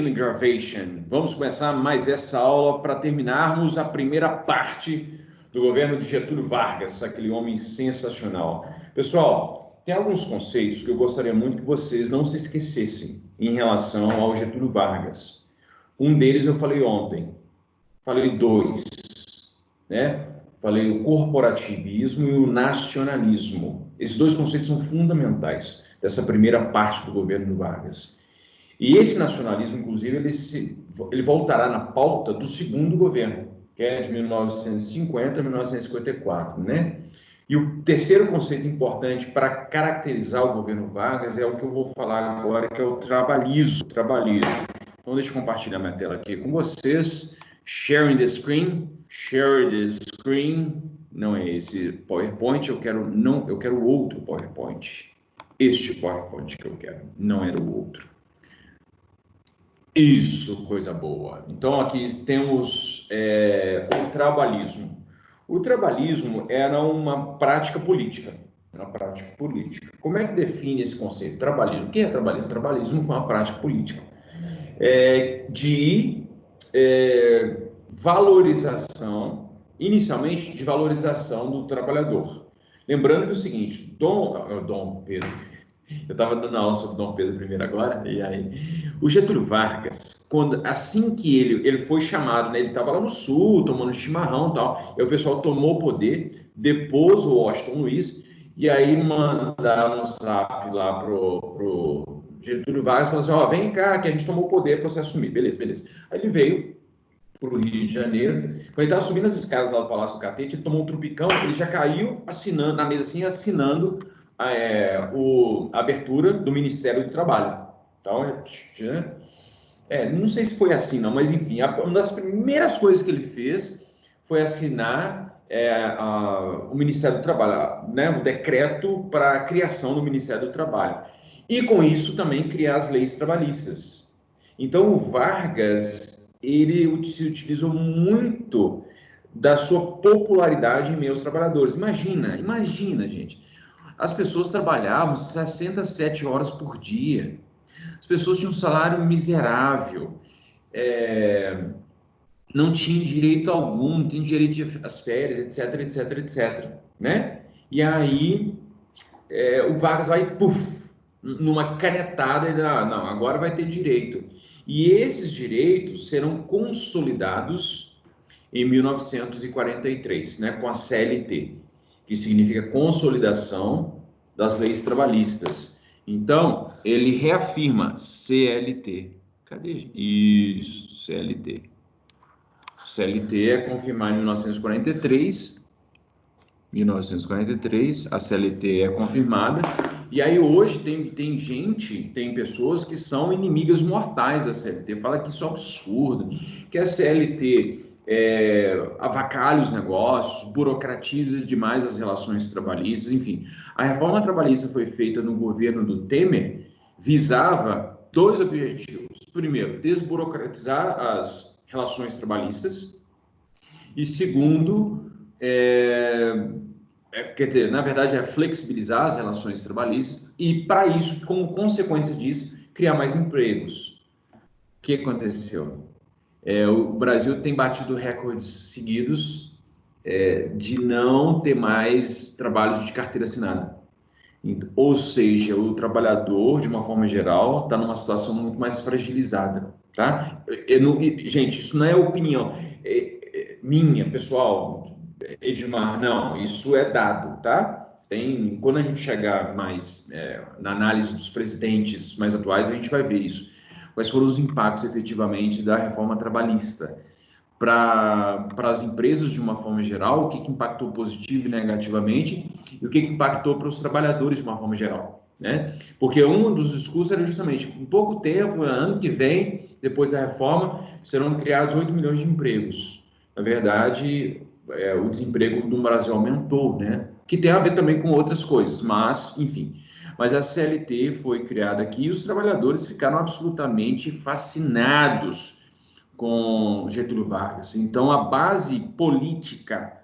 Gravation. Vamos começar mais essa aula para terminarmos a primeira parte do governo de Getúlio Vargas, aquele homem sensacional. Pessoal, tem alguns conceitos que eu gostaria muito que vocês não se esquecessem em relação ao Getúlio Vargas. Um deles eu falei ontem, falei dois, né? Falei o corporativismo e o nacionalismo. Esses dois conceitos são fundamentais dessa primeira parte do governo Vargas. E esse nacionalismo, inclusive, ele voltará na pauta do segundo governo, que é de 1950 a 1954, né? E o terceiro conceito importante para caracterizar o governo Vargas é o que eu vou falar agora, que é o trabalhismo. Então, deixa eu compartilhar minha tela aqui com vocês. Sharing the screen. Share the screen. Não é esse PowerPoint, eu quero outro PowerPoint. Este PowerPoint que eu quero, não era o outro. Isso, coisa boa. Então, aqui temos o trabalhismo. O trabalhismo era uma prática política. Como é que define esse conceito? Trabalhismo. O que é trabalhismo? Trabalhismo foi uma prática política de valorização, inicialmente de valorização do trabalhador. Lembrando que o seguinte, Dom Pedro, eu estava dando aula sobre Dom Pedro I agora, e aí o Getúlio Vargas, assim que ele foi chamado, né, ele estava lá no sul, tomando chimarrão e tal, e o pessoal tomou o poder, depôs o Washington Luiz, e aí mandaram um zap lá pro Getúlio Vargas, falando assim, vem cá, que a gente tomou o poder para você assumir, beleza. Aí ele veio para o Rio de Janeiro, quando ele estava subindo as escadas lá do Palácio do Catete, ele tomou um trupicão, ele já caiu assinando, na mesa assim, assinando a abertura do Ministério do Trabalho. Então, não sei se foi assim, não, mas enfim, uma das primeiras coisas que ele fez foi assinar o Ministério do Trabalho, né, o decreto para a criação do Ministério do Trabalho. E com isso também criar as leis trabalhistas. Então, o Vargas, ele se utilizou muito da sua popularidade em meio aos trabalhadores. Imagina, gente. As pessoas trabalhavam 67 horas por dia. As pessoas tinham um salário miserável. Não tinham direito algum, não tinham direito às férias, etc, né? E aí, o Vargas vai, numa canetada, ele, não, agora vai ter direito. E esses direitos serão consolidados em 1943, né, com a CLT, que significa Consolidação das Leis Trabalhistas. Então, ele reafirma CLT. Cadê? Isso, CLT. CLT é confirmado em 1943. A CLT é confirmada. E aí hoje tem pessoas que são inimigas mortais da CLT, fala que isso é um absurdo, que a CLT avacalha os negócios, burocratiza demais as relações trabalhistas, enfim. A reforma trabalhista foi feita no governo do Temer, visava dois objetivos. Primeiro, desburocratizar as relações trabalhistas e segundo, quer dizer, na verdade é flexibilizar as relações trabalhistas e para isso, como consequência disso, criar mais empregos. O que aconteceu? O Brasil tem batido recordes seguidos de não ter mais trabalhos de carteira assinada. Ou seja, o trabalhador, de uma forma geral, está numa situação muito mais fragilizada, tá? Gente, isso não é opinião minha, pessoal, Edmar, não, isso é dado, tá? Quando a gente chegar mais na análise dos presidentes mais atuais, a gente vai ver isso. Quais foram os impactos, efetivamente, da reforma trabalhista para as empresas, de uma forma geral, o que impactou positivo e negativamente, e o que impactou para os trabalhadores, de uma forma geral, né? Porque um dos discursos era justamente, em pouco tempo, ano que vem, depois da reforma, serão criados 8 milhões de empregos. Na verdade, o desemprego no Brasil aumentou, né? Que tem a ver também com outras coisas, mas, enfim. Mas a CLT foi criada aqui e os trabalhadores ficaram absolutamente fascinados com Getúlio Vargas. Então, a base política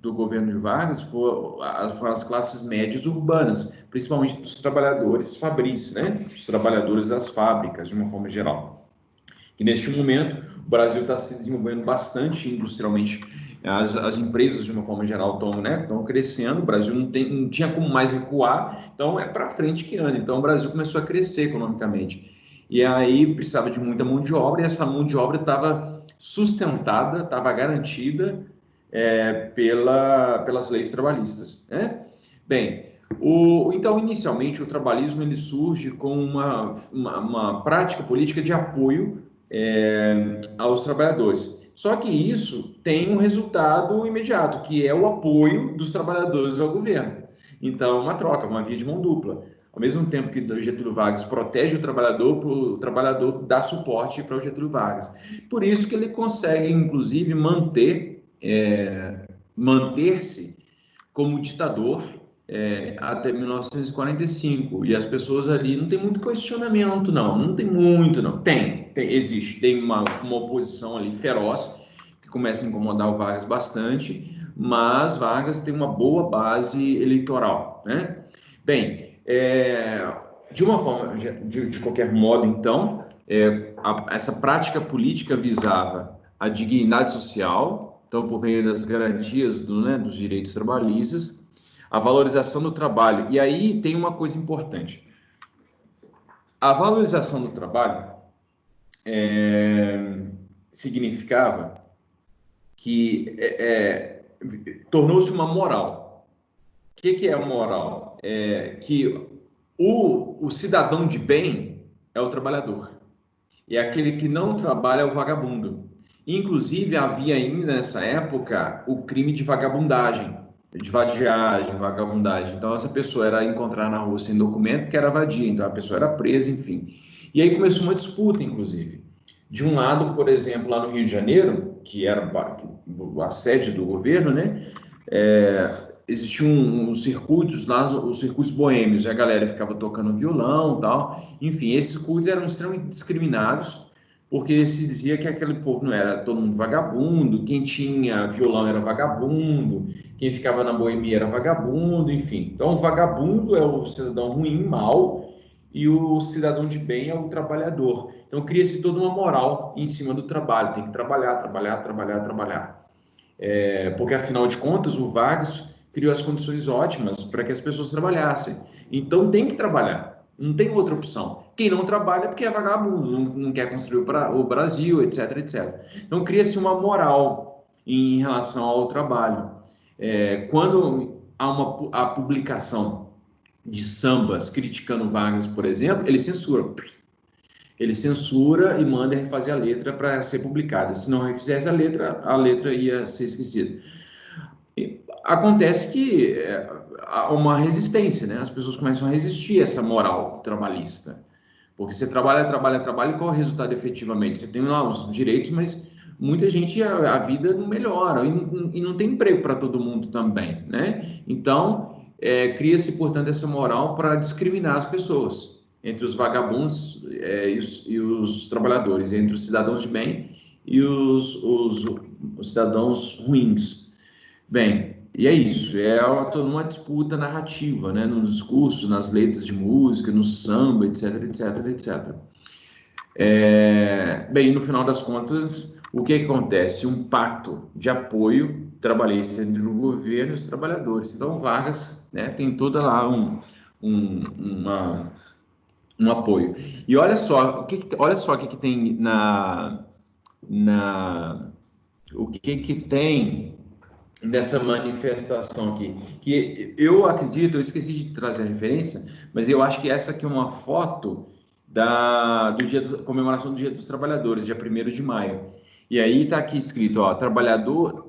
do governo de Vargas foram as classes médias urbanas, principalmente dos trabalhadores fabris, né? Os trabalhadores das fábricas, de uma forma geral. E neste momento, o Brasil está se desenvolvendo bastante industrialmente. As empresas, de uma forma geral, estão crescendo. O Brasil não tinha como mais recuar, então é para frente que anda. Então, o Brasil começou a crescer economicamente. E aí precisava de muita mão de obra, e essa mão de obra estava sustentada, estava garantida pelas leis trabalhistas, né? Bem, então, inicialmente, o trabalhismo ele surge com uma prática política de apoio aos trabalhadores. Só que isso tem um resultado imediato, que é o apoio dos trabalhadores ao governo. Então, é uma troca, uma via de mão dupla. Ao mesmo tempo que Getúlio Vargas protege o trabalhador dá suporte para o Getúlio Vargas. Por isso que ele consegue, inclusive, manter-se como ditador até 1945. E as pessoas ali não tem muito questionamento, não tem muito, não. Existe, tem uma oposição ali feroz, que começa a incomodar o Vargas bastante, mas Vargas tem uma boa base eleitoral, né? Bem, de uma forma, de qualquer modo, então, essa prática política visava a dignidade social, então, por meio das garantias dos direitos trabalhistas, a valorização do trabalho. E aí tem uma coisa importante. A valorização do trabalho significava que tornou-se uma moral. O que é a moral? Que o cidadão de bem é o trabalhador. E aquele que não trabalha é o vagabundo. Inclusive, havia ainda nessa época o crime de vagabundagem, de vadiagem, vagabundagem. Então, essa pessoa era encontrada na rua sem documento, que era vadia, então a pessoa era presa, enfim. E aí começou uma disputa, inclusive. De um lado, por exemplo, lá no Rio de Janeiro, que era a sede do governo, né? Existiam os circuitos lá, os circuitos boêmios, e a galera ficava tocando violão e tal. Enfim, esses circuitos eram extremamente discriminados, porque se dizia que aquele povo não era todo mundo vagabundo, quem tinha violão era vagabundo, quem ficava na boemia era vagabundo, enfim. Então, o vagabundo é o cidadão ruim, mau, e o cidadão de bem é o trabalhador. Então, cria-se toda uma moral em cima do trabalho, tem que trabalhar, trabalhar, trabalhar, trabalhar. Porque, afinal de contas, o Vargas criou as condições ótimas para que as pessoas trabalhassem. Então, tem que trabalhar, não tem outra opção. Quem não trabalha é porque é vagabundo, não quer construir o Brasil, etc, etc. Então, cria-se uma moral em relação ao trabalho. Quando há a publicação de sambas criticando Vargas, por exemplo, ele censura. Ele censura e manda refazer a letra para ser publicada. Se não refizesse a letra ia ser esquecida. Acontece que há uma resistência, né? As pessoas começam a resistir a essa moral trabalhista. Porque você trabalha, trabalha, trabalha, e qual é o resultado efetivamente? Você tem lá os direitos, mas muita gente, a vida não melhora, e não tem emprego para todo mundo também, né? Então, cria-se, portanto, essa moral para discriminar as pessoas, entre os vagabundos e os trabalhadores, entre os cidadãos de bem e os cidadãos ruins. Bem, e é isso, toda uma disputa narrativa, né, nos discursos, nas letras de música, no samba, etc, etc, etc. Bem, no final das contas, o que acontece? Um pacto de apoio trabalhista entre o governo e os trabalhadores. Então, Vargas, né, tem toda lá um apoio. E olha só, olha só o que tem o que tem nessa manifestação aqui, que eu acredito, eu esqueci de trazer a referência, mas eu acho que essa aqui é uma foto do dia comemoração do Dia dos Trabalhadores, dia 1º de maio. E aí está aqui escrito, ó, trabalhadora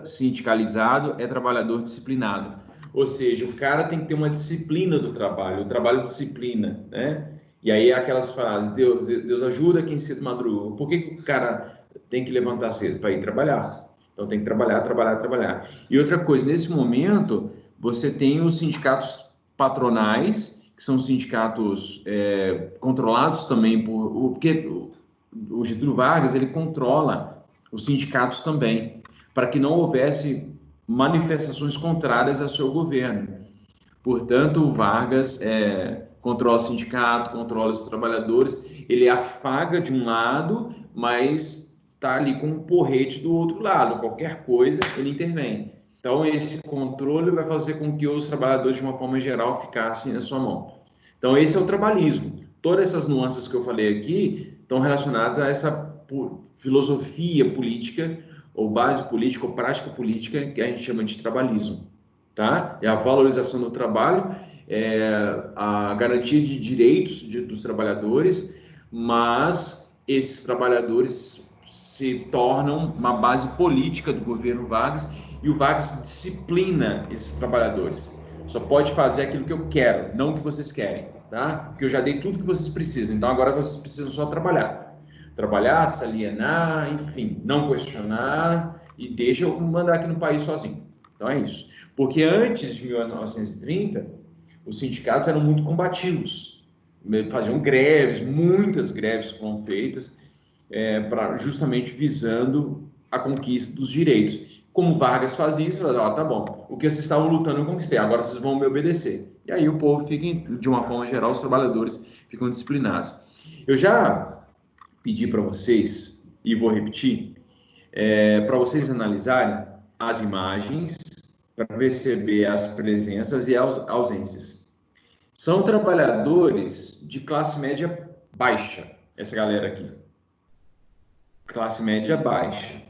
sindicalizado é trabalhador disciplinado. Ou seja, o cara tem que ter uma disciplina do trabalho, o trabalho disciplina, né? E aí aquelas frases, Deus ajuda quem cedo madruga. Por que o cara tem que levantar cedo? Para ir trabalhar. Então tem que trabalhar, trabalhar, trabalhar. E outra coisa, nesse momento, você tem os sindicatos patronais, que são sindicatos controlados também porque o Getúlio Vargas, ele controla os sindicatos também, para que não houvesse manifestações contrárias ao seu governo. Portanto, o Vargas controla o sindicato, controla os trabalhadores, ele afaga de um lado, mas está ali com um porrete do outro lado, qualquer coisa ele intervém. Então esse controle vai fazer com que os trabalhadores de uma forma geral ficassem na sua mão. Então esse é o trabalhismo. Todas essas nuances que eu falei aqui estão relacionadas a essa filosofia política, ou base política, ou prática política, que a gente chama de trabalhismo, tá? É a valorização do trabalho, é a garantia de direitos dos trabalhadores, mas esses trabalhadores se tornam uma base política do governo Vargas, e o Vargas disciplina esses trabalhadores. Só pode fazer aquilo que eu quero, não o que vocês querem, tá? Porque eu já dei tudo que vocês precisam, então agora vocês precisam só trabalhar. Trabalhar, se alienar, enfim, não questionar e deixa eu mandar aqui no país sozinho. Então é isso. Porque antes de 1930, os sindicatos eram muito combativos, faziam greves, muitas greves foram feitas, justamente visando a conquista dos direitos. Como Vargas fazia isso, falava, tá bom, o que vocês estavam lutando eu conquistei, agora vocês vão me obedecer. E aí o povo fica, de uma forma geral, os trabalhadores ficam disciplinados. Eu já pedi para vocês, e vou repetir, para vocês analisarem as imagens, para perceber as presenças e as ausências. São trabalhadores de classe média baixa, essa galera aqui. Classe média baixa.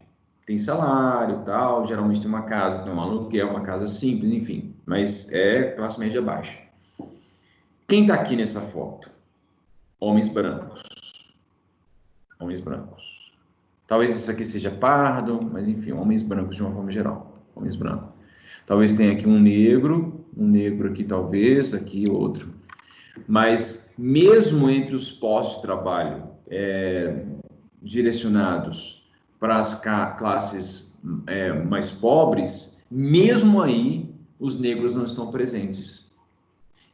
Tem salário, tal, geralmente tem uma casa, tem um aluguel, uma casa simples, enfim, mas é classe média baixa. Quem está aqui nessa foto? Homens brancos. Homens brancos. Talvez isso aqui seja pardo, mas enfim, homens brancos de uma forma geral. Homens brancos. Talvez tenha aqui um negro aqui talvez, aqui outro. Mas mesmo entre os postos de trabalho direcionados para as classes mais pobres, mesmo aí os negros não estão presentes.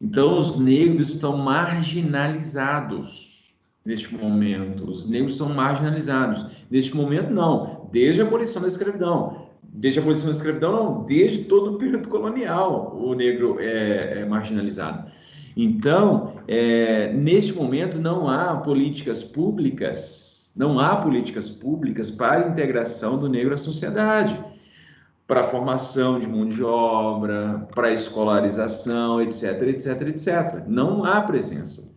Então os negros estão marginalizados neste momento. Os negros estão marginalizados. Neste momento não, desde a abolição da escravidão. Desde a abolição da escravidão não, desde todo o período colonial o negro é marginalizado. Então, neste momento não há políticas públicas para a integração do negro à sociedade, para a formação de mão de obra, para a escolarização, etc, etc, etc. Não há presença.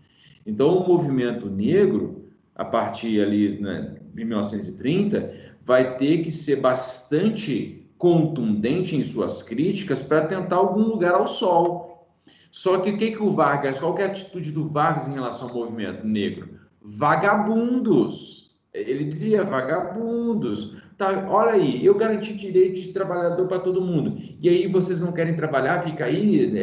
Então, o movimento negro, a partir ali, né, de 1930, vai ter que ser bastante contundente em suas críticas para tentar algum lugar ao sol. Só que o Vargas, qual que é a atitude do Vargas em relação ao movimento negro? Vagabundos. Ele dizia, vagabundos. Tá, olha aí, eu garanti direito de trabalhador para todo mundo. E aí vocês não querem trabalhar, fica aí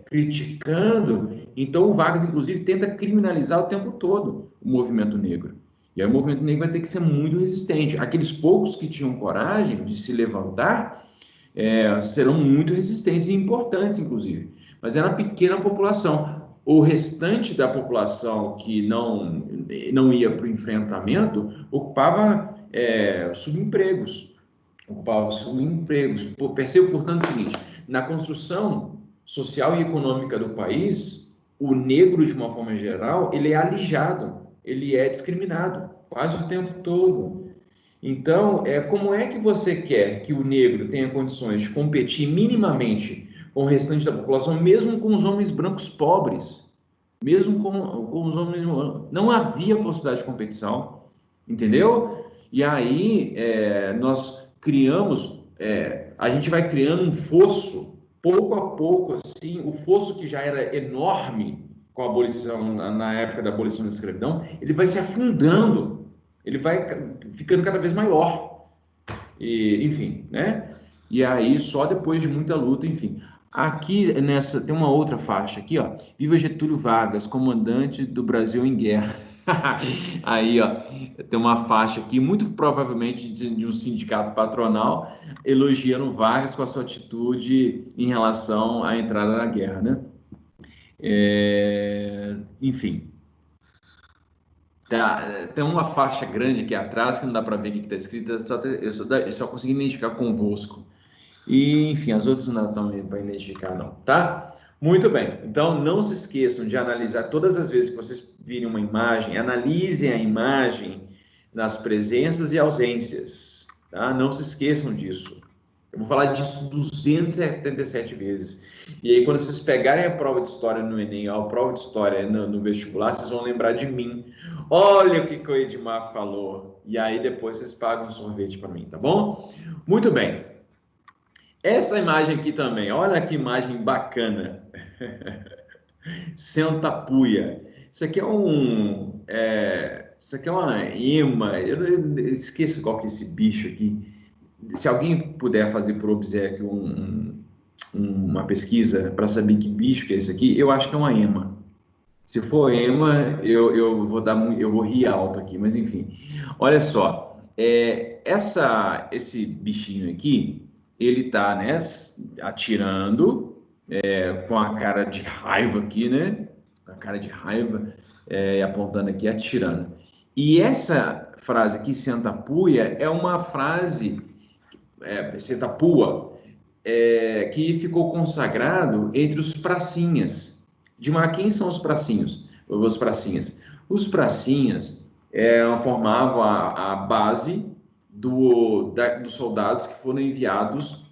criticando. Então o Vargas, inclusive, tenta criminalizar o tempo todo o movimento negro. E aí o movimento negro vai ter que ser muito resistente. Aqueles poucos que tinham coragem de se levantar serão muito resistentes e importantes, inclusive. Mas era uma pequena população. O restante da população que não ia para o enfrentamento ocupava subempregos. Percebo, portanto, o seguinte: na construção social e econômica do país, o negro, de uma forma geral, ele é alijado, ele é discriminado quase o tempo todo. Então, como é que você quer que o negro tenha condições de competir minimamente com o restante da população, mesmo com os homens brancos pobres? Mesmo com os homens... Não havia possibilidade de competição, entendeu? E aí, nós criamos... a gente vai criando um fosso, pouco a pouco, assim, o fosso que já era enorme com a abolição, na época da abolição da escravidão, ele vai se afundando, ele vai ficando cada vez maior, e, enfim, né? E aí, só depois de muita luta, enfim. Aqui, tem uma outra faixa aqui, ó. Viva Getúlio Vargas, comandante do Brasil em guerra. Aí, ó, tem uma faixa aqui, muito provavelmente de um sindicato patronal, elogiando Vargas com a sua atitude em relação à entrada na guerra, né? Enfim. Tem uma faixa grande aqui atrás, que não dá para ver o que está escrito, eu só consegui identificar convosco. E, enfim, as outras não estão para identificar, não, tá? Muito bem. Então, não se esqueçam de analisar todas as vezes que vocês virem uma imagem, analisem a imagem nas presenças e ausências, tá? Não se esqueçam disso. Eu vou falar disso 277 vezes. E aí, quando vocês pegarem a prova de história no Enem, ou a prova de história no vestibular, vocês vão lembrar de mim. Olha o que o Edmar falou. E aí, depois vocês pagam um sorvete para mim, tá bom? Muito bem. Essa imagem aqui também, olha que imagem bacana. Sentapuia. Isso aqui é isso aqui é uma ema. Eu esqueço qual que é esse bicho aqui. Se alguém puder fazer por obséquio uma pesquisa para saber que bicho que é esse aqui, eu acho que é uma ema. Se for ema, eu vou rir alto aqui, mas enfim. Olha só, esse bichinho aqui, ele tá, né, atirando com a cara de raiva aqui, né? Com a cara de raiva, apontando aqui, atirando. E essa frase aqui, sentapuia, é uma frase, sentapua, que ficou consagrado entre os pracinhas. Quem são os pracinhos? Os pracinhas. Os pracinhas formavam a base dos soldados que foram enviados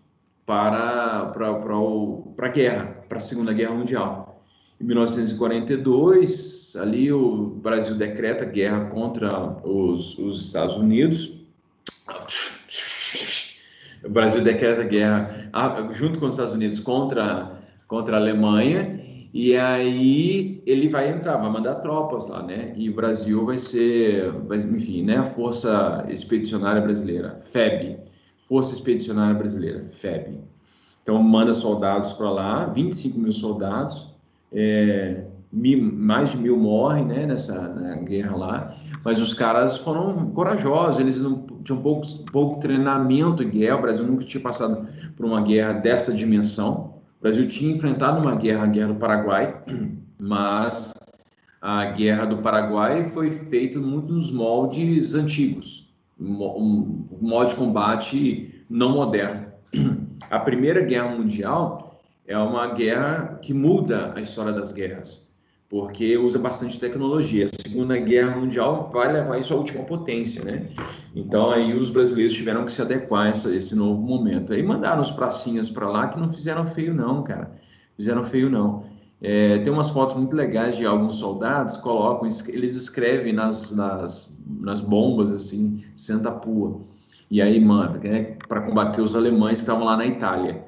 para a guerra, para a Segunda Guerra Mundial. Em 1942, ali o Brasil decreta guerra contra os Estados Unidos. O Brasil decreta guerra junto com os Estados Unidos contra a Alemanha, e aí ele vai mandar tropas lá, né? E o Brasil enfim, né? A Força Expedicionária Brasileira, FEB, Força Expedicionária Brasileira, FEB. Então, manda soldados para lá, 25 mil soldados, mais de 1.000 morrem, né, na guerra lá, mas os caras foram corajosos, eles não tinham pouco treinamento em guerra, o Brasil nunca tinha passado por uma guerra dessa dimensão, o Brasil tinha enfrentado a guerra do Paraguai, mas a guerra do Paraguai foi feita muito nos moldes antigos, um modo de combate não moderno. A Primeira Guerra Mundial é uma guerra que muda a história das guerras, porque usa bastante tecnologia. A Segunda Guerra Mundial vai levar isso à última potência, né? Então, aí os brasileiros tiveram que se adequar a esse novo momento. Aí mandaram os pracinhas para lá que não fizeram feio não, cara. Fizeram feio não. Tem umas fotos muito legais de alguns soldados, eles escrevem nas bombas, assim, senta-pua. E aí, mano, para combater os alemães que estavam lá na Itália.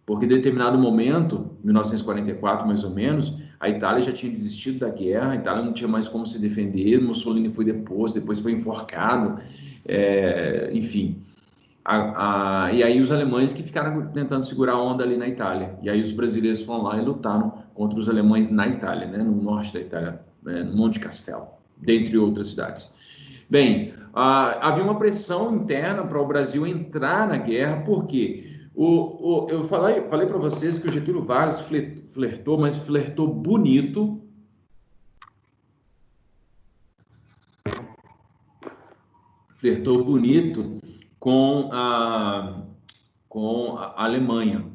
Porque em determinado momento, 1944 mais ou menos, a Itália já tinha desistido da guerra, a Itália não tinha mais como se defender, Mussolini foi deposto, depois foi enforcado, enfim. E aí os alemães que ficaram tentando segurar a onda ali na Itália. E aí os brasileiros foram lá e lutaram contra os alemães na Itália, né, no norte da Itália, no Monte Castelo, dentre outras cidades. Bem, havia uma pressão interna para o Brasil entrar na guerra, porque eu falei para vocês que o Getúlio Vargas flertou, mas flertou bonito. Flertou bonito com a Alemanha.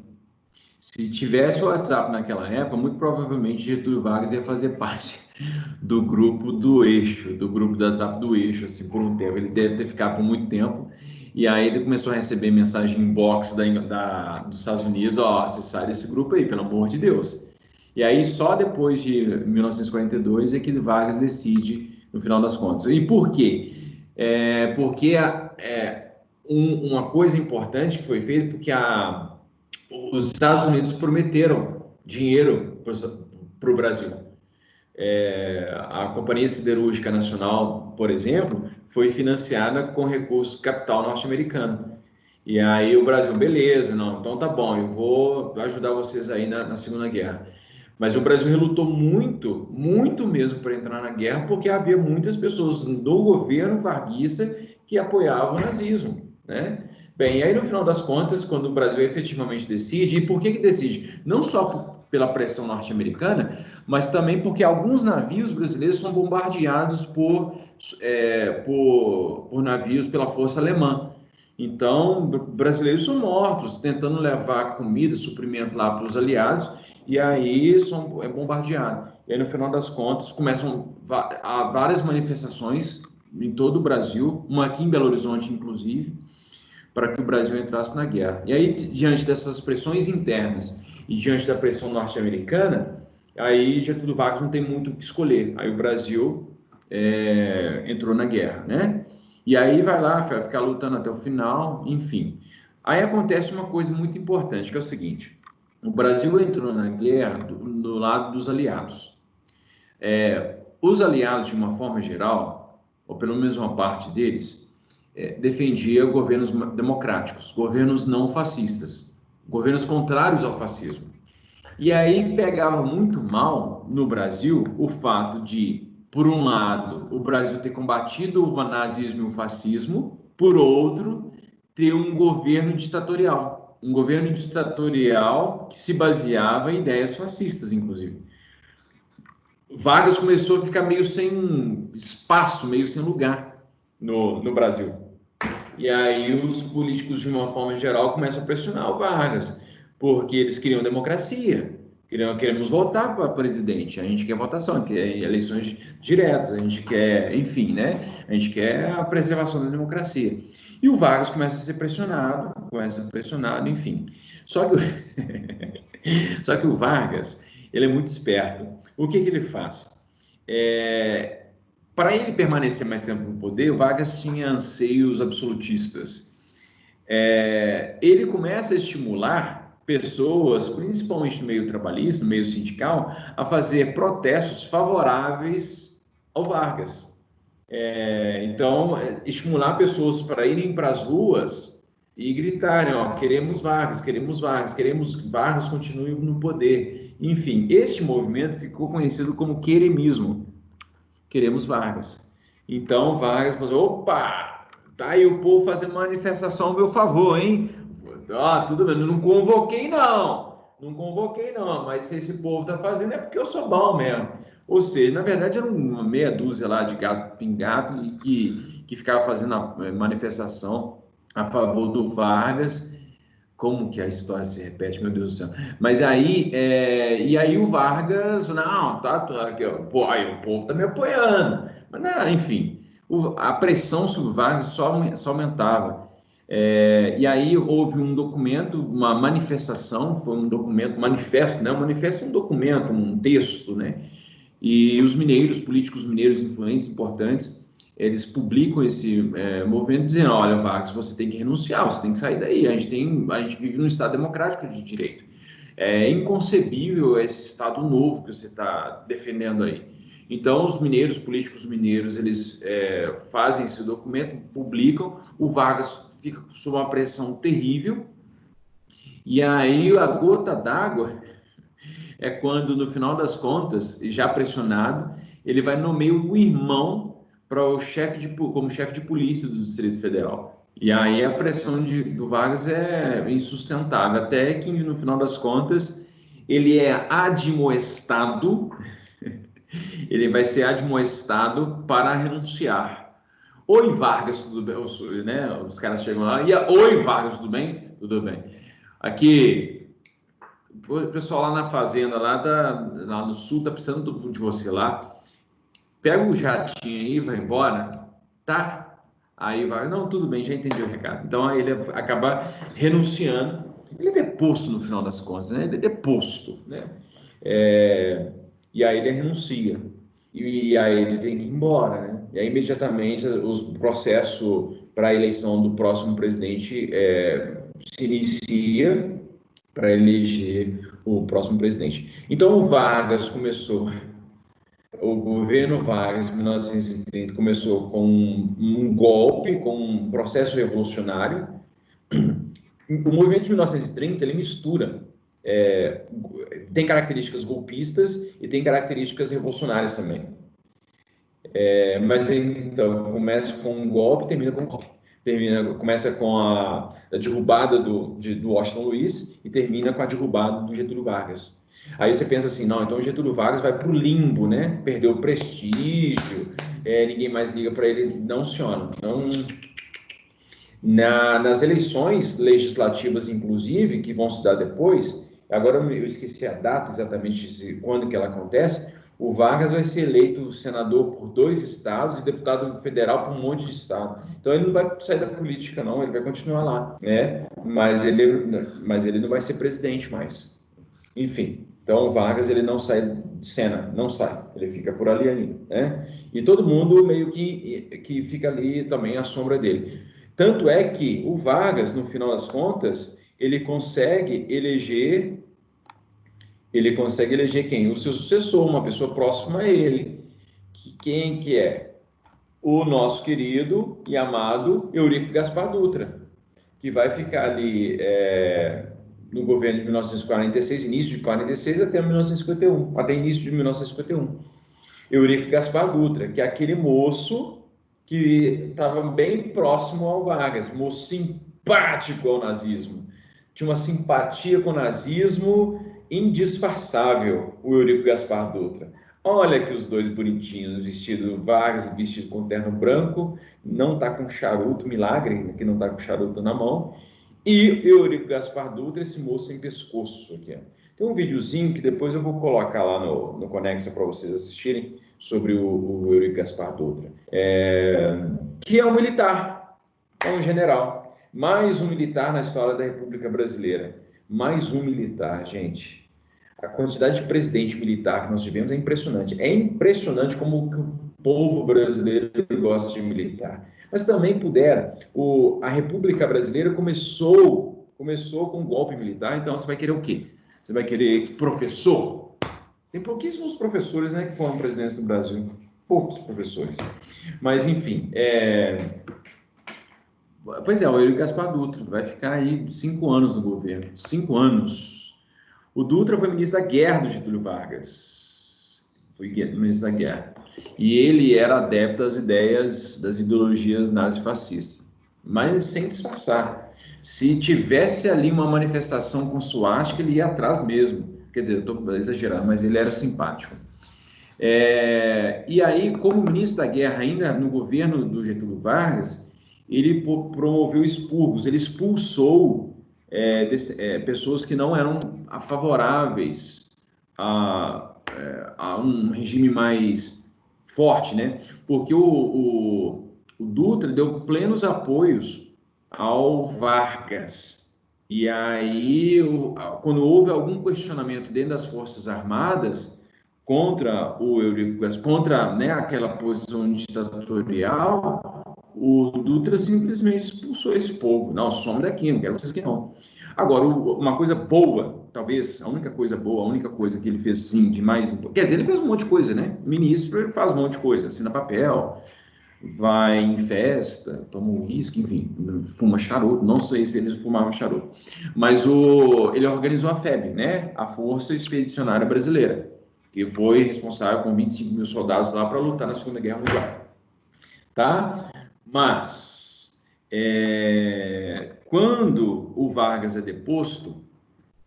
Se tivesse o WhatsApp naquela época, muito provavelmente Getúlio Vargas ia fazer parte do grupo do Eixo, do grupo do WhatsApp do Eixo, assim, por um tempo. Ele deve ter ficado por muito tempo. E aí ele começou a receber mensagem inbox dos Estados Unidos, você sai desse grupo aí, pelo amor de Deus. E aí só depois de 1942 é que Vargas decide, no final das contas. E por quê? Porque uma coisa importante que foi feita, porque os Estados Unidos prometeram dinheiro para o Brasil. A Companhia Siderúrgica Nacional, por exemplo, foi financiada com recurso capital norte-americano. E aí o Brasil, beleza, não, então tá bom, eu vou ajudar vocês aí na Segunda Guerra. Mas o Brasil relutou muito, muito mesmo para entrar na guerra, porque havia muitas pessoas do governo varguista que apoiavam o nazismo, né? Bem, e aí no final das contas, quando o Brasil efetivamente decide, e por que decide? Não só pela pressão norte-americana, mas também porque alguns navios brasileiros são bombardeados por navios pela força alemã. Então, brasileiros são mortos, tentando levar comida, suprimento lá para os aliados, e aí é bombardeado. E aí, no final das contas, começam a várias manifestações em todo o Brasil, uma aqui em Belo Horizonte, inclusive, para que o Brasil entrasse na guerra. E aí, diante dessas pressões internas e diante da pressão norte-americana, aí Getúlio Vargas não tem muito o que escolher. Aí o Brasil entrou na guerra, né? E aí vai lá, vai ficar lutando até o final, enfim. Aí acontece uma coisa muito importante, que é o seguinte: o Brasil entrou na guerra do lado dos aliados. Os aliados, de uma forma geral, ou pelo menos uma parte deles, defendia governos democráticos, governos não fascistas, governos contrários ao fascismo. E aí pegava muito mal no Brasil o fato de, por um lado, o Brasil ter combatido o nazismo e o fascismo, por outro, ter um governo ditatorial. Um governo ditatorial que se baseava em ideias fascistas, inclusive. Vargas começou a ficar meio sem espaço, meio sem lugar no Brasil. E aí os políticos, de uma forma geral, começam a pressionar o Vargas, porque eles queriam democracia, queremos votar para presidente, a gente quer votação, quer eleições diretas, a gente quer, enfim, né? A gente quer a preservação da democracia. E o Vargas começa a ser pressionado, enfim. Só que, só que o Vargas, ele é muito esperto. O que ele faz? Para ele permanecer mais tempo no poder, o Vargas tinha anseios absolutistas. Ele começa a estimular pessoas, principalmente no meio trabalhista, no meio sindical, a fazer protestos favoráveis ao Vargas. Então, estimular pessoas para irem para as ruas e gritarem, ó, queremos Vargas, queremos Vargas, queremos que Vargas continue no poder. Enfim, este movimento ficou conhecido como queremismo. Queremos Vargas. Então, Vargas falou, opa, tá aí o povo fazendo manifestação ao meu favor, hein? Tudo bem, não convoquei não, mas se esse povo tá fazendo é porque eu sou bom mesmo. Ou seja, na verdade era uma meia dúzia lá de gato pingado que ficava fazendo a manifestação a favor do Vargas. Como que a história se repete, meu Deus do céu. Mas aí, e aí o Vargas, não, aqui, ó, pô, aí o povo tá me apoiando. Mas, não, enfim, a pressão sobre o Vargas só aumentava. E aí houve um documento, uma manifestação, foi um documento, manifesto, né? Um manifesto é um documento, um texto, né? E os mineiros, políticos mineiros influentes, importantes, eles publicam esse movimento dizendo, olha, Vargas, você tem que renunciar, você tem que sair daí, a gente vive num Estado democrático de direito. É inconcebível esse Estado novo que você está defendendo aí. Então, os mineiros, políticos mineiros, eles fazem esse documento, publicam, o Vargas fica sob uma pressão terrível, e aí a gota d'água é quando, no final das contas, já pressionado, ele vai nomear o irmão para o como chefe de polícia do Distrito Federal. E aí a pressão do Vargas é insustentável, até que, no final das contas, ele é admoestado, ele vai ser admoestado para renunciar. Oi, Vargas, tudo bem? Né? Os caras chegam lá e oi, Vargas, tudo bem? Tudo bem. Aqui, o pessoal lá na fazenda, lá no sul, tá precisando de você lá. Pega o jatinho aí, vai embora, tá? Aí vai, não, tudo bem, já entendi o recado. Então aí ele acaba renunciando. Ele é deposto no final das contas, né? Ele é deposto, né? E aí ele renuncia. E aí ele tem que ir embora, né? E aí imediatamente o processo para a eleição do próximo presidente se inicia para eleger o próximo presidente. Então o Vargas começou, o governo Vargas, em 1930, começou com um golpe, com um processo revolucionário. O movimento de 1930, ele mistura, tem características golpistas e tem características revolucionárias também. Mas então, começa com um golpe, termina com um golpe. Começa com a derrubada do Washington Luiz e termina com a derrubada do Getúlio Vargas. Aí você pensa assim, não, então o Getúlio Vargas vai para o limbo, né? Perdeu o prestígio, ninguém mais liga para ele. Não, senhora, não. Nas eleições legislativas, inclusive, que vão se dar depois, agora eu esqueci a data exatamente de quando que ela acontece, o Vargas vai ser eleito senador por 2 estados e deputado federal por um monte de estado. Então ele não vai sair da política, não, ele vai continuar lá, né? Mas ele não vai ser presidente mais. Enfim, então o Vargas ele não sai de cena, não sai, ele fica por ali ainda, né? E todo mundo meio que fica ali também à sombra dele. Tanto é que o Vargas, no final das contas, ele consegue eleger quem? O seu sucessor, uma pessoa próxima a ele. Quem que é? O nosso querido e amado Eurico Gaspar Dutra, que vai ficar ali no governo de 1946, início de 46 até 1951, até início de 1951. Eurico Gaspar Dutra, que é aquele moço que estava bem próximo ao Vargas, moço simpático ao nazismo. Tinha uma simpatia com o nazismo indisfarçável, o Eurico Gaspar Dutra. Olha que os dois bonitinhos, vestido Vargas, vestido com terno branco, não está com charuto, milagre, que não está com charuto na mão, e Eurico Gaspar Dutra, esse moço sem pescoço aqui. Tem um videozinho que depois eu vou colocar lá no Conexa para vocês assistirem sobre o Eurico Gaspar Dutra, que é um militar, é um general, mais um militar na história da República Brasileira, mais um militar, gente. A quantidade de presidente militar que nós tivemos é impressionante como o povo brasileiro gosta de militar. Mas também a República Brasileira começou com um golpe militar, então você vai querer o quê? Você vai querer professor? Tem pouquíssimos professores, né, que foram presidentes do Brasil. Poucos professores. Mas, enfim, Pois é, o Eurico Gaspar Dutra vai ficar aí 5 anos no governo. 5 anos. O Dutra foi ministro da Guerra do Getúlio Vargas. Foi ministro da Guerra. E ele era adepto das ideias, das ideologias nazifascistas. Mas sem disfarçar. Se tivesse ali uma manifestação com suástica, ele ia atrás mesmo. Quer dizer, eu estou exagerando, mas ele era simpático. E aí, como ministro da Guerra, ainda no governo do Getúlio Vargas, ele promoveu expurgos, ele expulsou pessoas que não eram favoráveis a um regime mais forte, né? Porque o Dutra deu plenos apoios ao Vargas. E aí, quando houve algum questionamento dentro das Forças Armadas contra o Eurico Gaspar, contra, né, aquela posição ditatorial, o Dutra simplesmente expulsou esse povo. Não, some daqui, não quero vocês aqui não. Agora, uma coisa boa, talvez a única coisa boa, a única coisa que ele fez sim de mais... Quer dizer, ele fez um monte de coisa, né? Ministro, ele faz um monte de coisa, assina papel, vai em festa, toma um uísque, enfim, fuma charuto, não sei se ele fumava charuto. Mas ele organizou a FEB, né? A Força Expedicionária Brasileira, que foi responsável com 25 mil soldados lá para lutar na Segunda Guerra Mundial. Tá? Mas, quando o Vargas é deposto,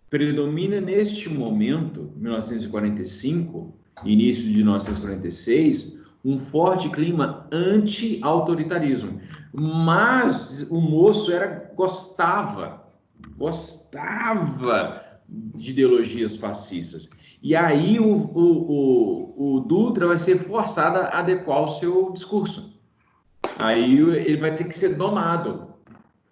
predomina neste momento, 1945, início de 1946, um forte clima anti-autoritarismo. Mas o moço gostava de ideologias fascistas. E aí o Dutra vai ser forçado a adequar o seu discurso. Aí ele vai ter que ser domado.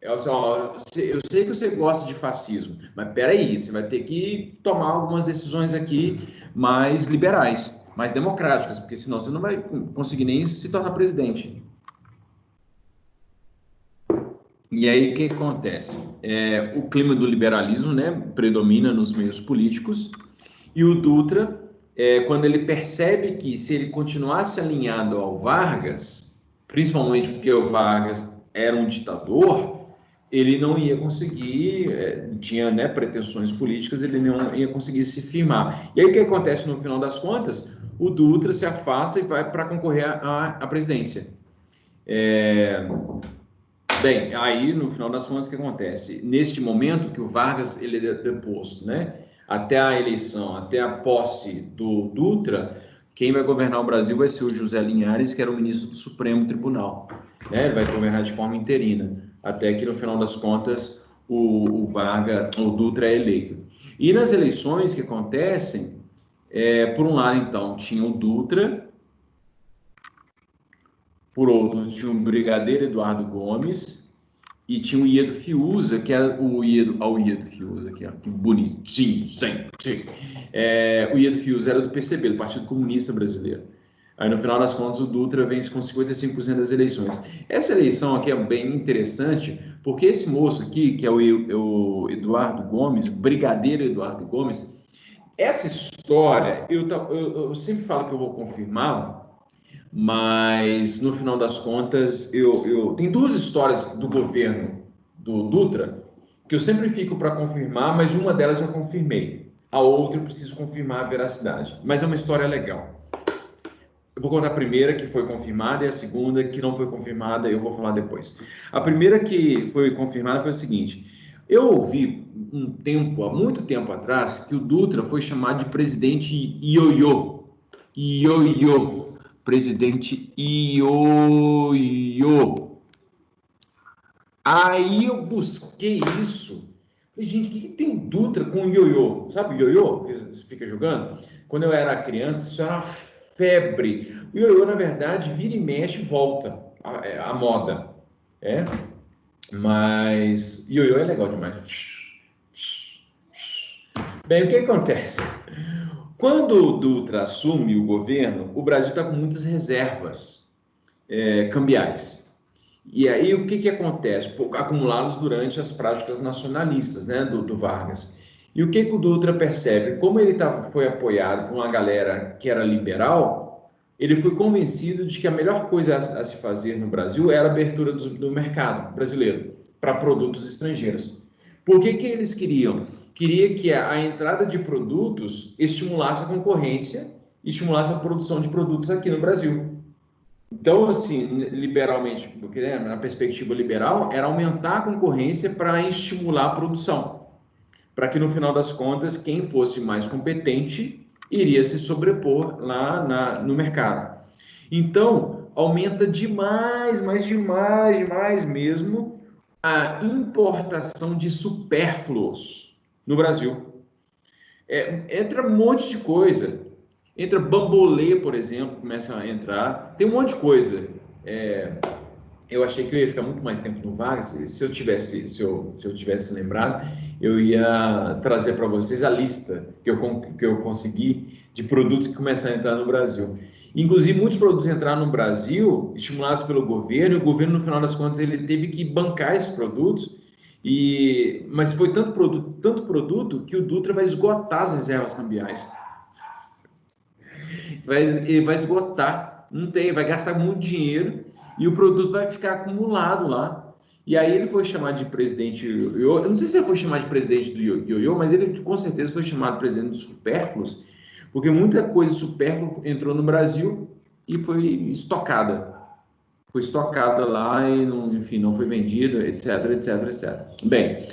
Eu sei que você gosta de fascismo, mas peraí, você vai ter que tomar algumas decisões aqui mais liberais, mais democráticas, porque senão você não vai conseguir nem se tornar presidente. E aí o que acontece? O clima do liberalismo, né, predomina nos meios políticos, e o Dutra, quando ele percebe que se ele continuasse alinhado ao Vargas, principalmente porque o Vargas era um ditador, ele não ia conseguir, tinha, né, pretensões políticas, ele não ia conseguir se firmar. E aí o que acontece no final das contas? O Dutra se afasta e vai para concorrer à presidência. Bem, aí no final das contas o que acontece? Neste momento que o Vargas ele é deposto, né? Até a eleição, até a posse do Dutra, quem vai governar o Brasil vai ser o José Linhares, que era o ministro do Supremo Tribunal, né? Ele vai governar de forma interina até que no final das contas o Dutra é eleito. E nas eleições que acontecem, por um lado, então, tinha o Dutra, por outro, tinha o Brigadeiro Eduardo Gomes, e tinha o Iedo Fiuza, que era o Iedo. Olha o Iedo Fiuza aqui, ó, que bonitinho, gente. O Iedo Fiuza era do PCB, do Partido Comunista Brasileiro. Aí, no final das contas, o Dutra vence com 55% das eleições. Essa eleição aqui é bem interessante, porque esse moço aqui, que é o Eduardo Gomes, o Brigadeiro Eduardo Gomes, essa história, eu sempre falo que eu vou confirmá-la, mas no final das contas, tem duas histórias do governo do Dutra que eu sempre fico para confirmar, mas uma delas eu confirmei, a outra eu preciso confirmar a veracidade, mas é uma história legal. Eu vou contar a primeira que foi confirmada e a segunda que não foi confirmada, eu vou falar depois. A primeira que foi confirmada foi o seguinte: eu ouvi há muito tempo atrás, que o Dutra foi chamado de presidente ioiô. Ioiô. Presidente ioiô. Aí eu busquei isso. Falei, gente, o que tem o Dutra com ioiô? Sabe o ioiô que você fica jogando? Quando eu era criança, isso era uma febre. O ioiô, na verdade, vira e mexe e volta a moda. Mas ioiô é legal demais. Bem, o que acontece? Quando o Dutra assume o governo, o Brasil está com muitas reservas cambiais. E aí o que acontece? Acumulados durante as práticas nacionalistas, né, do Vargas. E o que o Dutra percebe? Como ele foi apoiado por uma galera que era liberal, ele foi convencido de que a melhor coisa a se fazer no Brasil era a abertura do mercado brasileiro para produtos estrangeiros. Por que eles queriam? Queria que a entrada de produtos estimulasse a concorrência, estimulasse a produção de produtos aqui no Brasil. Então, assim, liberalmente, na perspectiva liberal, era aumentar a concorrência para estimular a produção, para que no final das contas, quem fosse mais competente iria se sobrepor lá no mercado. Então, aumenta demais, mas demais mesmo, a importação de supérfluos no Brasil. Entra um monte de coisa. Entra bambolê, por exemplo, começa a entrar. Tem um monte de coisa. Eu achei que eu ia ficar muito mais tempo no Vargas. Se eu tivesse lembrado, eu ia trazer para vocês a lista que eu consegui de produtos que começam a entrar no Brasil. Inclusive, muitos produtos entraram no Brasil, estimulados pelo governo, e o governo, no final das contas, ele teve que bancar esses produtos, mas foi tanto produto que o Dutra vai esgotar as reservas cambiais. Vai esgotar, não tem, vai gastar muito dinheiro e o produto vai ficar acumulado lá. E aí ele foi chamado de presidente ioiô. Eu não sei se ele foi chamado de presidente do ioiô, mas ele com certeza foi chamado de presidente dos supérfluos, porque muita coisa supérflua entrou no Brasil e foi estocada. Foi estocada lá e, enfim, não foi vendida, etc, etc, etc. Bem,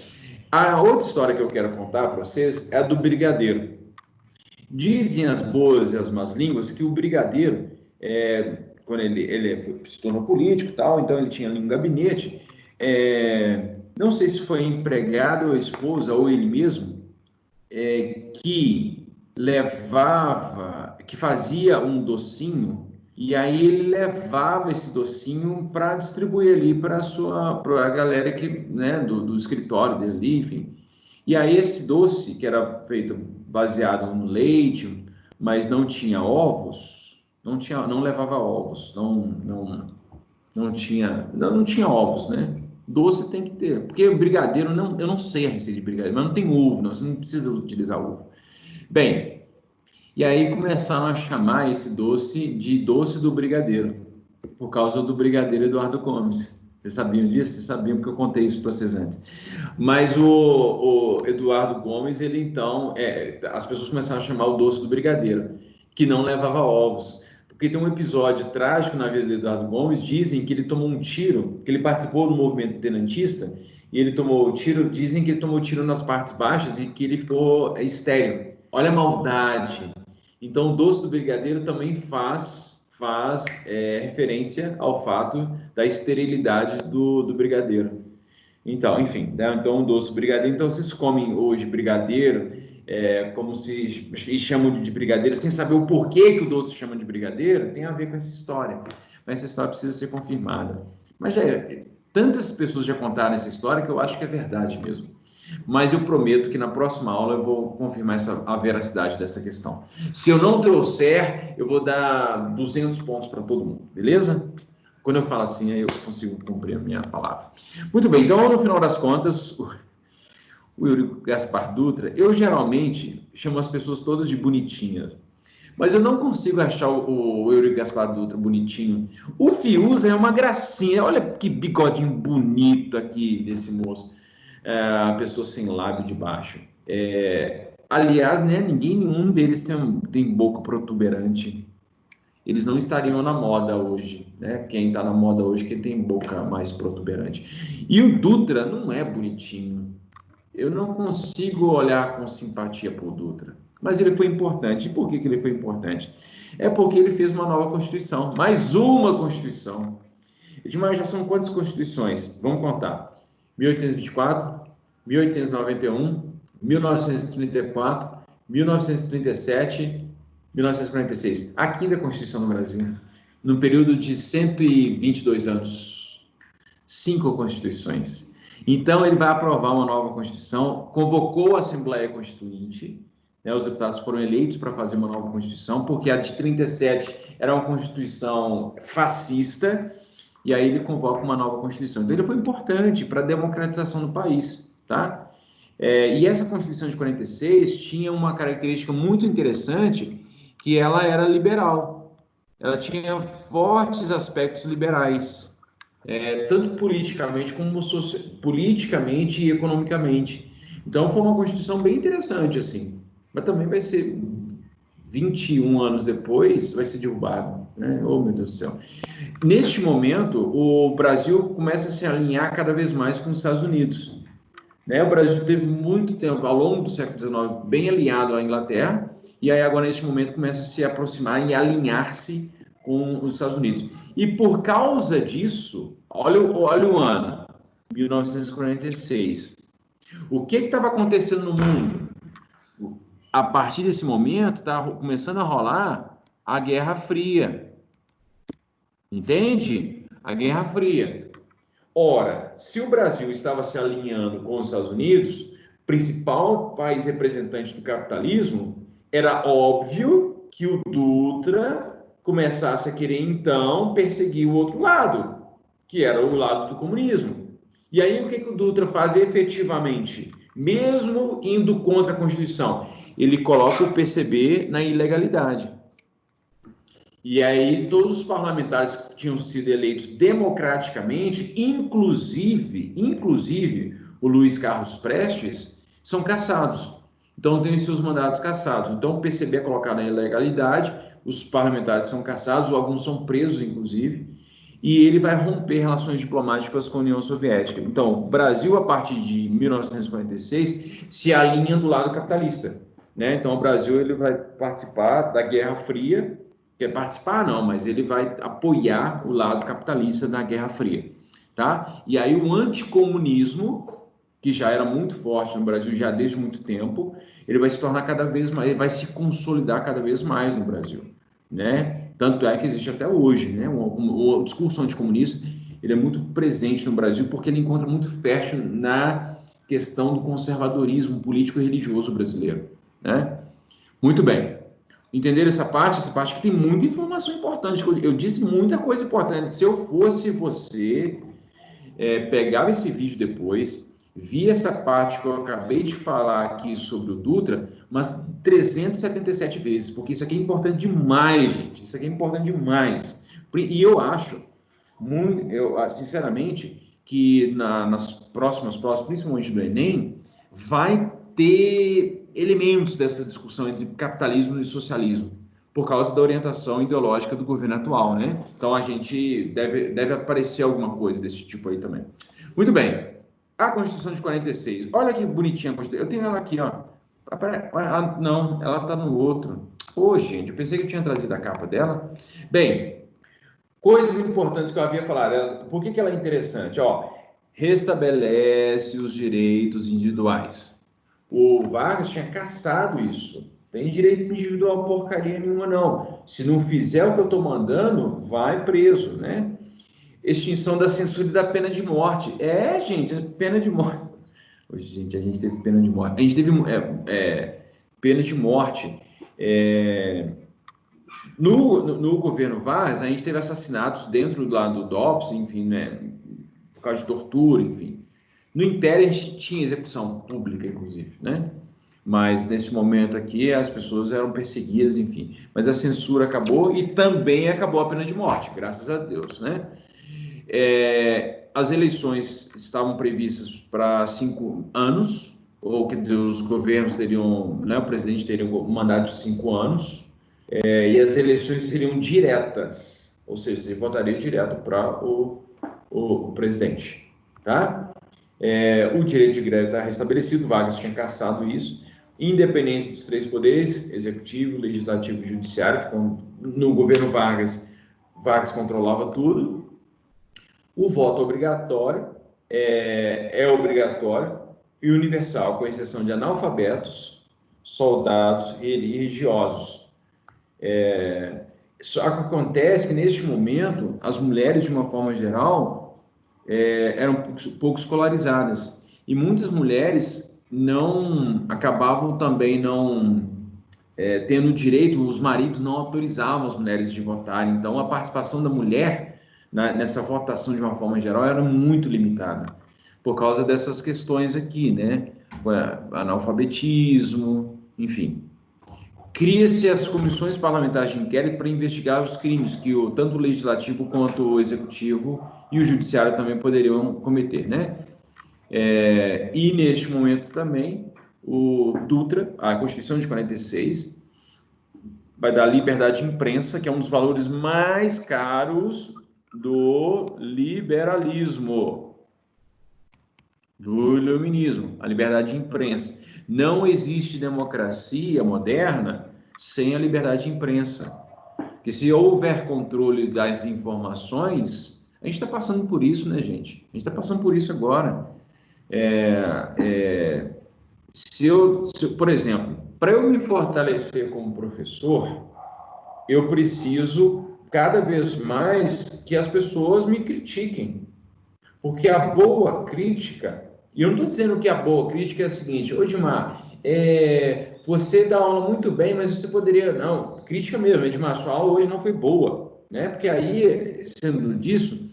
a outra história que eu quero contar para vocês é a do Brigadeiro. Dizem as boas e as más línguas que o Brigadeiro, quando ele se tornou político e tal, então ele tinha ali um gabinete, não sei se foi empregado ou esposa ou ele mesmo, que fazia um docinho, e aí ele levava esse docinho para distribuir ali para a galera que, né, do escritório dele ali, enfim. E aí esse doce, que era feito baseado no leite, mas não tinha ovos, não levava ovos, não tinha ovos, né? Doce tem que ter, porque o brigadeiro, eu não sei a receita de brigadeiro, mas não tem ovo, não, você não precisa utilizar ovo. Bem, e aí começaram a chamar esse doce de doce do brigadeiro, por causa do Brigadeiro Eduardo Gomes. Vocês sabiam disso? Vocês sabiam que eu contei isso para vocês antes. Mas o Eduardo Gomes, ele então, as pessoas começaram a chamar o doce do Brigadeiro, que não levava ovos. Porque tem um episódio trágico na vida do Eduardo Gomes, dizem que ele tomou um tiro, que ele participou do movimento tenentista, e ele tomou tiro, dizem que ele tomou tiro nas partes baixas e que ele ficou estéril. Olha a maldade. Então, o doce do Brigadeiro também faz referência ao fato da esterilidade do brigadeiro. Então, enfim, né? Então, um doce brigadeiro. Então, vocês comem hoje brigadeiro, como se e chamam de brigadeiro, sem saber o porquê que o doce chama de brigadeiro, tem a ver com essa história. Mas essa história precisa ser confirmada. Mas tantas pessoas já contaram essa história que eu acho que é verdade mesmo. Mas eu prometo que na próxima aula eu vou confirmar a veracidade dessa questão. Se eu não trouxer, eu vou dar 200 pontos para todo mundo, beleza? Quando eu falo assim, aí eu consigo cumprir a minha palavra. Muito bem, então, no final das contas, o Eurico Gaspar Dutra, eu geralmente chamo as pessoas todas de bonitinhas, mas eu não consigo achar o Eurico Gaspar Dutra bonitinho. O Fiuza é uma gracinha, olha que bigodinho bonito aqui desse moço, a pessoa sem lábio de baixo. Aliás, né, nenhum deles tem boca protuberante. Eles não estariam na moda hoje, né? Quem está na moda hoje, quem tem boca mais protuberante. E o Dutra não é bonitinho. Eu não consigo olhar com simpatia para o Dutra. Mas ele foi importante. E por que ele foi importante? É porque ele fez uma nova Constituição. Mais uma Constituição. Edmar, já são quantas Constituições? Vamos contar. 1824, 1891, 1934, 1937... 1946, a quinta Constituição do Brasil, no período de 122 anos, 5 Constituições. Então, ele vai aprovar uma nova Constituição, convocou a Assembleia Constituinte, né, os deputados foram eleitos para fazer uma nova Constituição, porque a de 37 era uma Constituição fascista, e aí ele convoca uma nova Constituição. Então, ele foi importante para a democratização do país, tá? E essa Constituição de 46 tinha uma característica muito interessante, que ela era liberal. Ela tinha fortes aspectos liberais, tanto politicamente como politicamente e economicamente. Então, foi uma Constituição bem interessante, assim. Mas também vai ser 21 anos depois, vai ser derrubado, né? Oh, meu Deus do céu. Neste momento, o Brasil começa a se alinhar cada vez mais com os Estados Unidos. Né? O Brasil teve muito tempo, ao longo do século XIX, bem alinhado à Inglaterra, e aí agora, neste momento, começa a se aproximar e alinhar-se com os Estados Unidos. E por causa disso, olha o ano, 1946. O que estava acontecendo no mundo? A partir desse momento, está começando a rolar a Guerra Fria. Entende? A Guerra Fria. Ora, se o Brasil estava se alinhando com os Estados Unidos, principal país representante do capitalismo, era óbvio que o Dutra começasse a querer, então, perseguir o outro lado, que era o lado do comunismo. E aí, o que o Dutra faz efetivamente? Mesmo indo contra a Constituição, ele coloca o PCB na ilegalidade. E aí todos os parlamentares que tinham sido eleitos democraticamente, inclusive o Luiz Carlos Prestes, são cassados. Então tem seus mandatos cassados. Então o PCB é colocado na ilegalidade, os parlamentares são cassados, alguns são presos, inclusive, e ele vai romper relações diplomáticas com a União Soviética. Então o Brasil, a partir de 1946, se alinha do lado capitalista, né? Então o Brasil ele vai participar da Guerra Fria. Quer participar, não, mas ele vai apoiar o lado capitalista da Guerra Fria, tá? E aí o anticomunismo, que já era muito forte no Brasil já desde muito tempo, ele vai se tornar cada vez mais, ele vai se consolidar cada vez mais no Brasil, né? Tanto é que existe até hoje, né? O discurso anticomunista, ele é muito presente no Brasil porque ele encontra muito fértil na questão do conservadorismo político e religioso brasileiro, né? Muito bem. Entenderam essa parte? Essa parte que tem muita informação importante. Eu disse muita coisa importante. Se eu fosse você, pegava esse vídeo depois, via essa parte que eu acabei de falar aqui sobre o Dutra, mas 377 vezes, porque isso aqui é importante demais, gente. Isso aqui é importante demais. E eu acho, sinceramente, que nas próximas provas, principalmente do Enem, vai ter elementos dessa discussão entre capitalismo e socialismo, por causa da orientação ideológica do governo atual, né? Então, a gente deve aparecer alguma coisa desse tipo aí também. Muito bem. A Constituição de 46. Olha que bonitinha a Constituição. Eu tenho ela aqui, ó. Não, ela está no outro. Ô, gente, eu pensei que eu tinha trazido a capa dela. Bem, coisas importantes que eu havia falado. Por que ela é interessante? Ó, restabelece os direitos individuais. O Vargas tinha cassado isso. Tem direito individual porcaria nenhuma, não. Se não fizer o que eu estou mandando, vai preso, né? Extinção da censura e da pena de morte. Gente, pena de morte. Hoje, gente, a gente teve pena de morte. A gente teve pena de morte. No governo Vargas, a gente teve assassinatos dentro do lado do DOPS, enfim, né? Por causa de tortura, enfim. No Império, a gente tinha execução pública, inclusive, né? Mas nesse momento aqui, as pessoas eram perseguidas, enfim. Mas a censura acabou e também acabou a pena de morte, graças a Deus, né? As eleições estavam previstas para 5 anos, ou quer dizer, os governos teriam, né, o presidente teria um mandato de 5 anos, e as eleições seriam diretas, ou seja, você votaria direto para o presidente, tá? O direito de greve está restabelecido, Vargas tinha cassado isso, independência dos 3 poderes, executivo, legislativo e judiciário, no governo Vargas controlava tudo. O voto obrigatório é obrigatório e universal, com exceção de analfabetos, soldados e religiosos. Só que acontece que, neste momento, as mulheres, de uma forma geral, eram pouco escolarizadas. E muitas mulheres não acabavam também não tendo direito, os maridos não autorizavam as mulheres de votarem. Então, a participação da mulher nessa votação, de uma forma geral, era muito limitada, por causa dessas questões aqui, né? Analfabetismo, enfim. Cria-se as comissões parlamentares de inquérito para investigar os crimes que tanto o legislativo quanto o executivo e o judiciário também poderiam cometer, né? E neste momento também o Dutra, a Constituição de 46, vai dar liberdade de imprensa, que é um dos valores mais caros do liberalismo, do iluminismo, a liberdade de imprensa. Não existe democracia moderna sem a liberdade de imprensa. Porque se houver controle das informações, a gente está passando por isso, né, gente? A gente está passando por isso agora. Por exemplo, para eu me fortalecer como professor, eu preciso cada vez mais que as pessoas me critiquem. Porque a boa crítica, e eu não estou dizendo que a boa crítica é a seguinte: ô Edmar, você dá aula muito bem, mas você poderia. Não, crítica mesmo, Edmar, sua aula hoje não foi boa, né? Porque aí, sendo disso,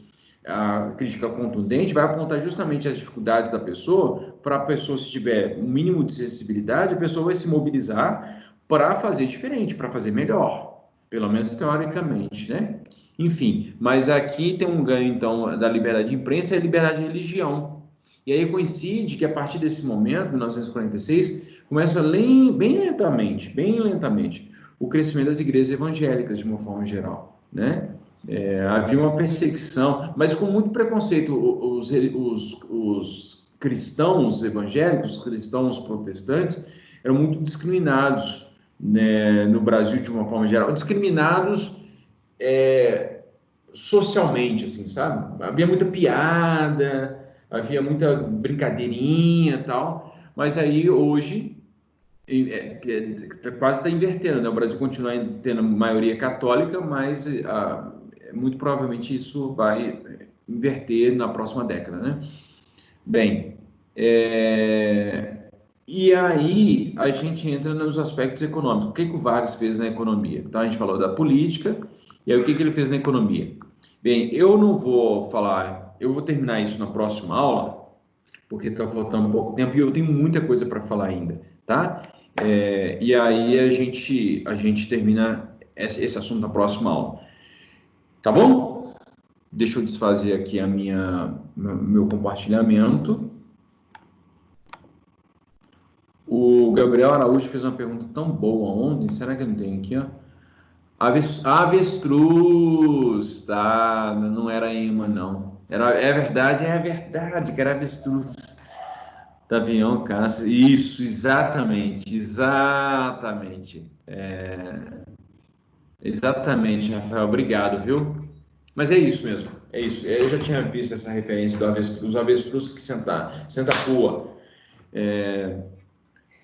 a crítica contundente vai apontar justamente as dificuldades da pessoa, para a pessoa, se tiver um mínimo de sensibilidade, a pessoa vai se mobilizar para fazer diferente, para fazer melhor, pelo menos teoricamente, né? Enfim, mas aqui tem um ganho, então, da liberdade de imprensa e a liberdade de religião. E aí coincide que, a partir desse momento, 1946, começa bem lentamente, o crescimento das igrejas evangélicas, de uma forma geral, né? Havia uma perseguição, mas com muito preconceito. Os cristãos evangélicos, os cristãos protestantes, eram muito discriminados, né, no Brasil, de uma forma geral. Discriminados socialmente, assim, sabe? Havia muita piada, havia muita brincadeirinha e tal, mas aí hoje quase está invertendo, né? O Brasil continua tendo maioria católica, mas muito provavelmente isso vai inverter na próxima década, né? Bem, e aí a gente entra nos aspectos econômicos. O que o Vargas fez na economia? Então, a gente falou da política, e aí o que ele fez na economia? Bem, eu não vou falar, eu vou terminar isso na próxima aula, porque está faltando um pouco tempo e eu tenho muita coisa para falar ainda, tá? E aí a gente termina esse assunto na próxima aula. Tá bom? Deixa eu desfazer aqui meu compartilhamento. O Gabriel Araújo fez uma pergunta tão boa ontem. Será que eu não tenho aqui, ó? Avestruz, tá? Não era imã, não. É verdade que era avestruz. Tavião Castro. Isso, exatamente. Exatamente, Rafael. Obrigado, viu? Mas é isso mesmo, é isso. Eu já tinha visto essa referência dos avestruz que senta a pua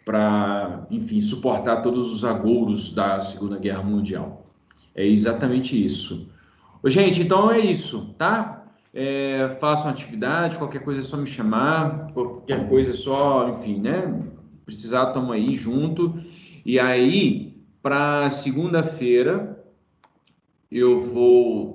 para, enfim, suportar todos os agouros da Segunda Guerra Mundial. É exatamente isso. Ô, gente, então é isso, tá? Façam atividade, qualquer coisa é só me chamar, qualquer coisa é só, enfim, né? Precisar, estamos aí junto. E aí, para segunda-feira, eu vou